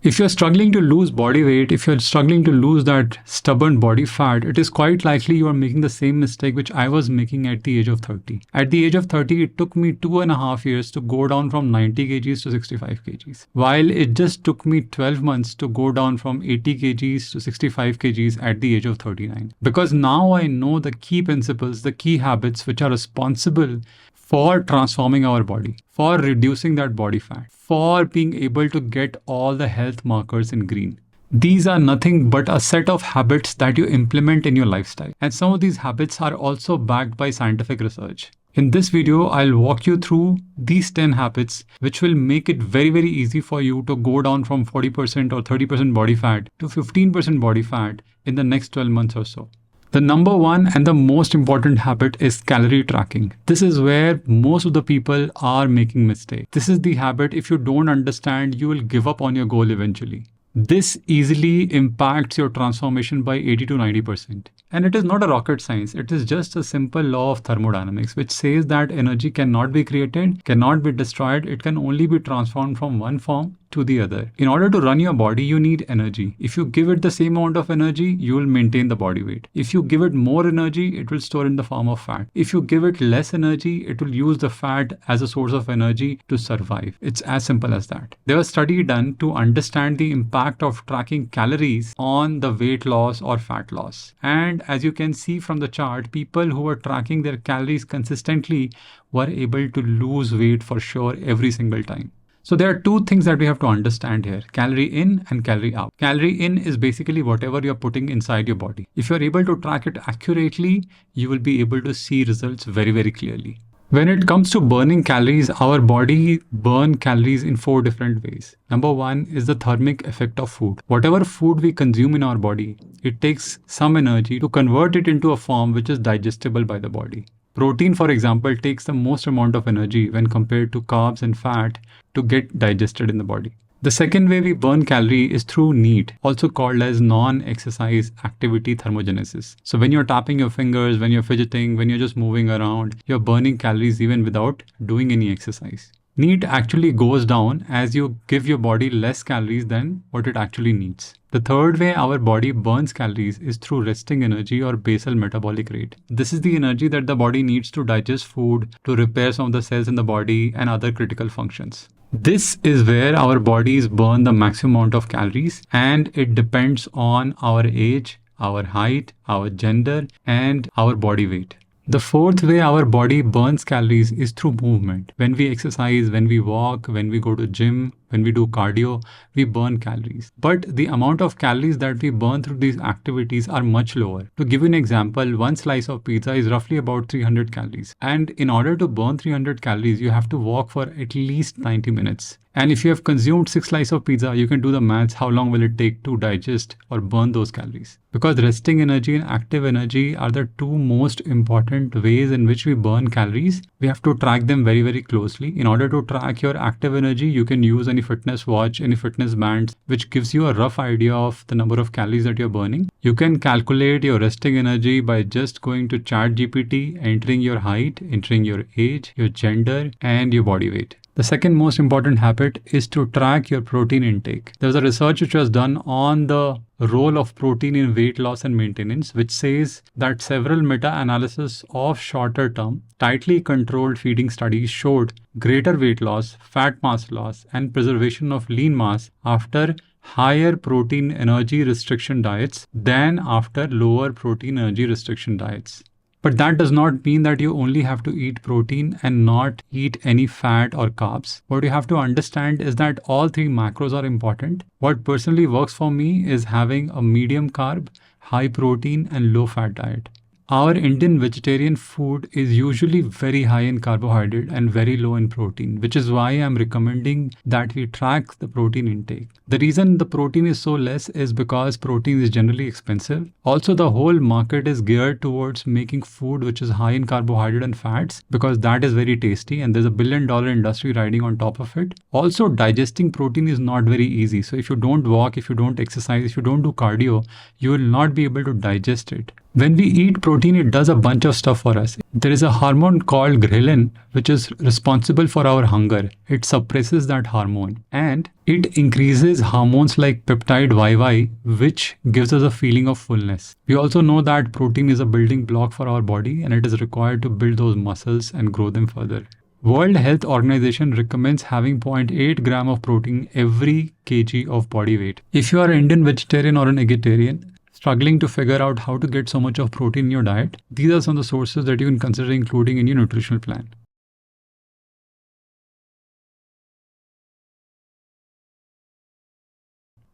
If you're struggling to lose body weight, if you're struggling to lose that stubborn body fat, it is quite likely you are making the same mistake which I was making at the age of 30. At the age of 30, it took me 2.5 years to go down from 90 kgs to 65 kgs, while it just took me 12 months to go down from 80 kgs to 65 kgs at the age of 39. Because now I know the key principles, the key habits which are responsible for transforming our body, for reducing that body fat, for being able to get all the health markers in green. These are nothing but a set of habits that you implement in your lifestyle. And some of these habits are also backed by scientific research. In this video, I'll walk you through these 10 habits, which will make it very, very easy for you to go down from 40% or 30% body fat to 15% body fat in the next 12 months or so. The number one and the most important habit is calorie tracking. This is where most of the people are making mistakes. This is the habit, if you don't understand, you will give up on your goal eventually. This easily impacts your transformation by 80 to 90%. And it is not a rocket science. It is just a simple law of thermodynamics, which says that energy cannot be created, cannot be destroyed. It can only be transformed from one form to the other. In order to run your body, you need energy. If you give it the same amount of energy, you will maintain the body weight. If you give it more energy, it will store in the form of fat. If you give it less energy, it will use the fat as a source of energy to survive. It's as simple as that. There was a study done to understand the impact of tracking calories on the weight loss or fat loss. And as you can see from the chart, people who were tracking their calories consistently were able to lose weight for sure every single time. So there are two things that we have to understand here, calorie in and calorie out. Calorie in is basically whatever you're putting inside your body. If you're able to track it accurately, you will be able to see results very, very clearly. When it comes to burning calories, our body burns calories in 4 different ways. Number one is the thermic effect of food. Whatever food we consume in our body, it takes some energy to convert it into a form which is digestible by the body. Protein, for example, takes the most amount of energy when compared to carbs and fat to get digested in the body. The second way we burn calorie is through NEAT, also called as non-exercise activity thermogenesis. So when you're tapping your fingers, when you're fidgeting, when you're just moving around, you're burning calories even without doing any exercise. NEAT actually goes down as you give your body less calories than what it actually needs. The third way our body burns calories is through resting energy or basal metabolic rate. This is the energy that the body needs to digest food, to repair some of the cells in the body and other critical functions. This is where our bodies burn the maximum amount of calories, and it depends on our age, our height, our gender, and our body weight. The fourth way our body burns calories is through movement. When we exercise, when we walk, when we go to gym, when we do cardio, we burn calories. But the amount of calories that we burn through these activities are much lower. To give you an example, one slice of pizza is roughly about 300 calories. And in order to burn 300 calories, you have to walk for at least 90 minutes. And if you have consumed 6 slices of pizza, you can do the maths, how long will it take to digest or burn those calories? Because resting energy and active energy are the two most important ways in which we burn calories. We have to track them very, very closely. In order to track your active energy, you can use any fitness watch, any fitness bands, which gives you a rough idea of the number of calories that you're burning. You can calculate your resting energy by just going to ChatGPT, entering your height, entering your age, your gender, and your body weight. The second most important habit is to track your protein intake. There was a research which was done on the role of protein in weight loss and maintenance, which says that several meta-analyses of shorter-term, tightly controlled feeding studies showed greater weight loss, fat mass loss, and preservation of lean mass after higher protein energy restriction diets than after lower protein energy restriction diets. But that does not mean that you only have to eat protein and not eat any fat or carbs. What you have to understand is that all 3 macros are important. What personally works for me is having a medium carb, high protein and low fat diet. Our Indian vegetarian food is usually very high in carbohydrate and very low in protein, which is why I'm recommending that we track the protein intake. The reason the protein is so less is because protein is generally expensive. Also, the whole market is geared towards making food which is high in carbohydrate and fats because that is very tasty and there's a $1 billion industry riding on top of it. Also, digesting protein is not very easy. So if you don't walk, if you don't exercise, if you don't do cardio, you will not be able to digest it. When we eat protein, protein, it does a bunch of stuff for us. There is a hormone called ghrelin, which is responsible for our hunger. It suppresses that hormone and it increases hormones like peptide YY, which gives us a feeling of fullness. We also know that protein is a building block for our body and it is required to build those muscles and grow them further. World Health Organization recommends having 0.8 gram of protein every kg of body weight. If you are an Indian vegetarian or an vegetarian, struggling to figure out how to get so much of protein in your diet, these are some of the sources that you can consider including in your nutritional plan.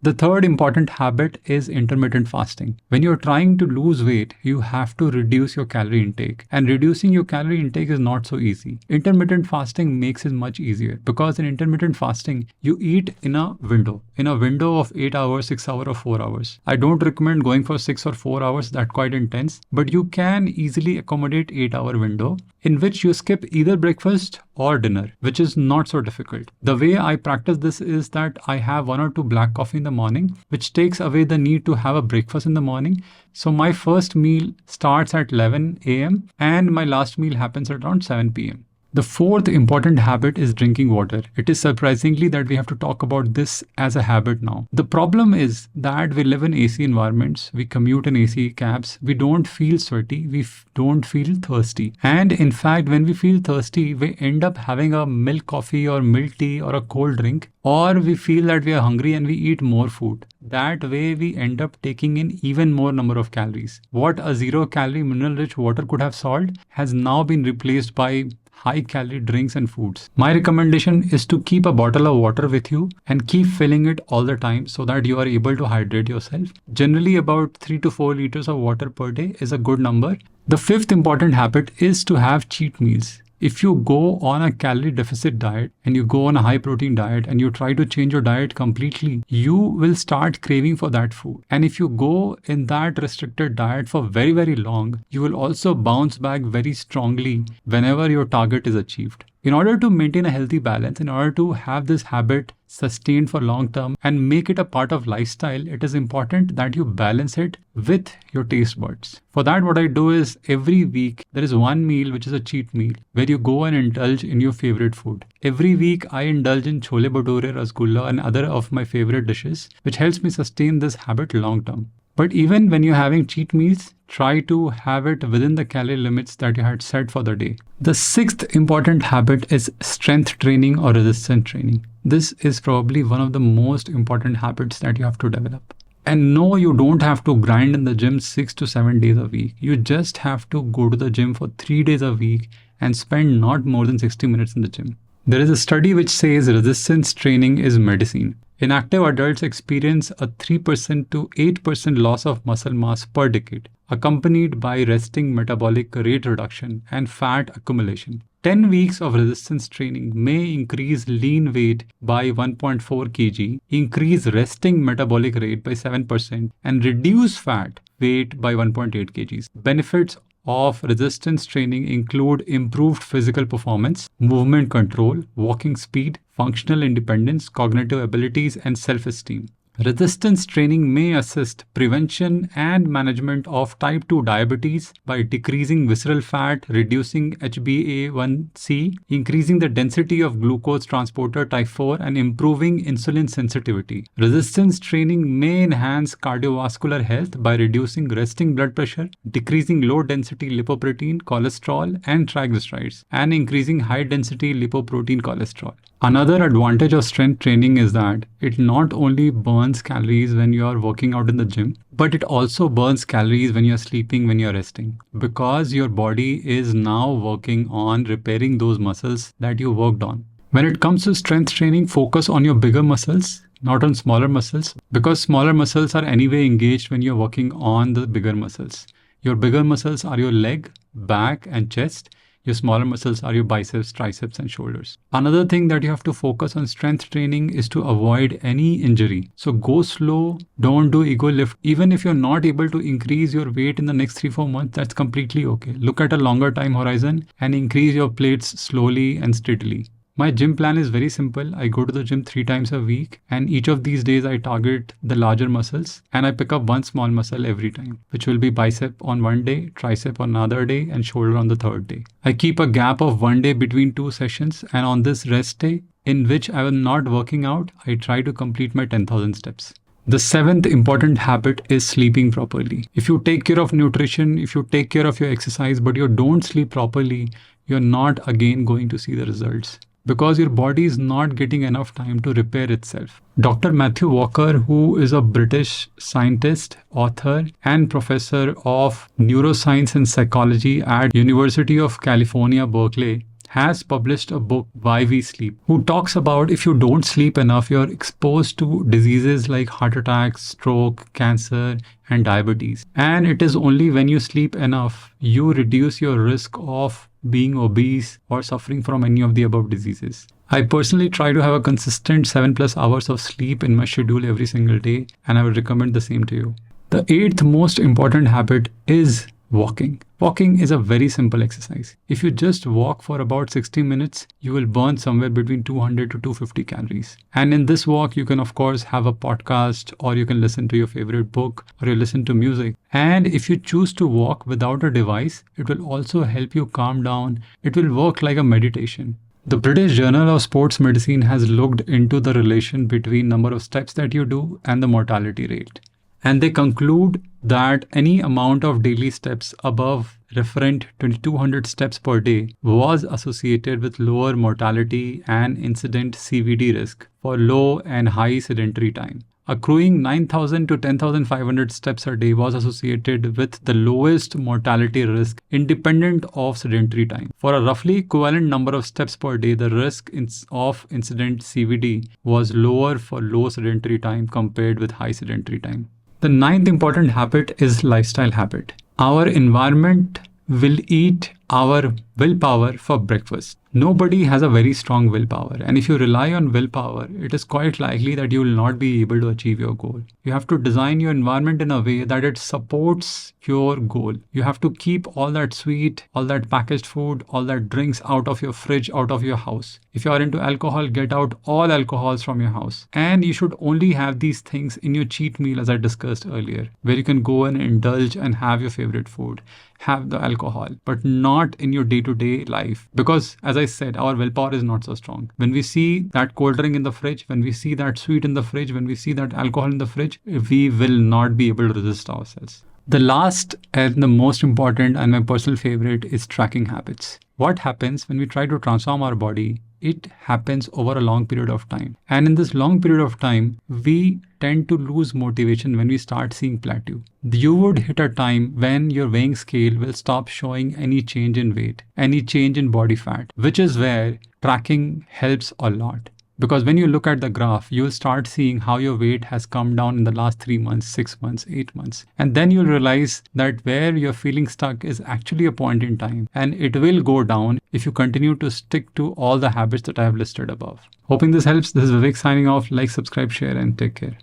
The third important habit is intermittent fasting. When you're trying to lose weight, you have to reduce your calorie intake. And reducing your calorie intake is not so easy. Intermittent fasting makes it much easier because in intermittent fasting, you eat in a window of 8 hours, 6 hours or 4 hours. I don't recommend going for 6 or 4 hours, that's quite intense, but you can easily accommodate 8-hour window in which you skip either breakfast or dinner, which is not so difficult. The way I practice this is that I have 1 or 2 black coffee in the morning, which takes away the need to have a breakfast in the morning. So my first meal starts at 11 a.m. and my last meal happens at around 7 p.m. The fourth important habit is drinking water. It is surprisingly that we have to talk about this as a habit now. The problem is that we live in AC environments, we commute in AC cabs, we don't feel sweaty, we don't feel thirsty. And in fact, when we feel thirsty, we end up having a milk coffee or milk tea or a cold drink, or we feel that we are hungry and we eat more food. That way we end up taking in even more number of calories. What a 0-calorie mineral-rich water could have solved has now been replaced by high-calorie drinks and foods. My recommendation is to keep a bottle of water with you and keep filling it all the time so that you are able to hydrate yourself. Generally, about 3 to 4 liters of water per day is a good number. The fifth important habit is to have cheat meals. If you go on a calorie deficit diet and you go on a high protein diet and you try to change your diet completely, you will start craving for that food. And if you go in that restricted diet for very, very long, you will also bounce back very strongly whenever your target is achieved. In order to maintain a healthy balance, in order to have this habit sustained for long term and make it a part of lifestyle, it is important that you balance it with your taste buds. For that, what I do is every week, there is one meal which is a cheat meal where you go and indulge in your favorite food. Every week, I indulge in chole bhature, rasgulla and other of my favorite dishes, which helps me sustain this habit long term. But even when you're having cheat meals, try to have it within the calorie limits that you had set for the day. The sixth important habit is strength training or resistance training. This is probably one of the most important habits that you have to develop. And no, you don't have to grind in the gym 6 to 7 days a week. You just have to go to the gym for 3 days a week and spend not more than 60 minutes in the gym. There is a study which says resistance training is medicine. Inactive adults experience a 3% to 8% loss of muscle mass per decade, accompanied by resting metabolic rate reduction and fat accumulation. 10 weeks of resistance training may increase lean weight by 1.4 kg, increase resting metabolic rate by 7%, and reduce fat weight by 1.8 kgs. Benefits of resistance training include improved physical performance, movement control, walking speed, functional independence, cognitive abilities, and self-esteem. Resistance training may assist prevention and management of type 2 diabetes by decreasing visceral fat, reducing HbA1c, increasing the density of glucose transporter type 4, and improving insulin sensitivity. Resistance training may enhance cardiovascular health by reducing resting blood pressure, decreasing low-density lipoprotein, cholesterol, and triglycerides, and increasing high-density lipoprotein cholesterol. Another advantage of strength training is that it not only burns calories when you are working out in the gym, but it also burns calories when you're sleeping, when you're resting, because your body is now working on repairing those muscles that you worked on. When it comes to strength training, focus on your bigger muscles, not on smaller muscles, because smaller muscles are anyway engaged when you're working on the bigger muscles. Your bigger muscles are your leg, back, and chest. Your smaller muscles are your biceps, triceps, and shoulders. Another thing that you have to focus on strength training is to avoid any injury. So go slow, don't do ego lift. Even if you're not able to increase your weight in the next 3-4 months, that's completely okay. Look at a longer time horizon and increase your plates slowly and steadily. My gym plan is very simple. I go to the gym 3 times a week, and each of these days I target the larger muscles and I pick up one small muscle every time, which will be bicep on one day, tricep on another day, and shoulder on the third day. I keep a gap of 1 day between 2 sessions, and on this rest day, in which I am not working out, I try to complete my 10,000 steps. The seventh important habit is sleeping properly. If you take care of nutrition, if you take care of your exercise, but you don't sleep properly, you're not again going to see the results because your body is not getting enough time to repair itself. Dr. Matthew Walker, who is a British scientist, author, and professor of neuroscience and psychology at University of California, Berkeley, has published a book, Why We Sleep, who talks about if you don't sleep enough, you're exposed to diseases like heart attacks, stroke, cancer, and diabetes. And it is only when you sleep enough, you reduce your risk of being obese or suffering from any of the above diseases. I personally try to have a consistent 7+ hours of sleep in my schedule every single day, and I would recommend the same to you. The eighth most important habit is walking. Walking is a very simple exercise. If you just walk for about 60 minutes, you will burn somewhere between 200 to 250 calories. And in this walk, you can of course have a podcast, or you can listen to your favorite book, or you listen to music. And if you choose to walk without a device, it will also help you calm down. It will work like a meditation. The British Journal of Sports Medicine has looked into the relation between number of steps that you do and the mortality rate. And they conclude that any amount of daily steps above referent 2200 steps per day was associated with lower mortality and incident CVD risk for low and high sedentary time. Accruing 9,000 to 10,500 steps a day was associated with the lowest mortality risk independent of sedentary time. For a roughly equivalent number of steps per day, the risk of incident CVD was lower for low sedentary time compared with high sedentary time. The ninth important habit is lifestyle habit. Our environment will eat our willpower for breakfast. Nobody has a very strong willpower, and if you rely on willpower, it is quite likely that you will not be able to achieve your goal. You have to design your environment in a way that it supports your goal. You have to keep all that sweet, all that packaged food, all that drinks out of your fridge, out of your house. If you are into alcohol, get out all alcohols from your house. And you should only have these things in your cheat meal, as I discussed earlier, where you can go and indulge and have your favorite food, have the alcohol, but not in your day-to-day life. Because as I said, our willpower is not so strong. When we see that cold drink in the fridge, when we see that sweet in the fridge, when we see that alcohol in the fridge, we will not be able to resist ourselves. The last and the most important and my personal favorite is tracking habits. What happens when we try to transform our body? It happens over a long period of time. And in this long period of time, we tend to lose motivation when we start seeing plateau. You would hit a time when your weighing scale will stop showing any change in weight, any change in body fat, which is where tracking helps a lot. Because when you look at the graph, you'll start seeing how your weight has come down in the last 3 months, 6 months, 8 months. And then you'll realize that where you're feeling stuck is actually a point in time. And it will go down if you continue to stick to all the habits that I have listed above. Hoping this helps. This is Vivek signing off. Like, subscribe, share, and take care.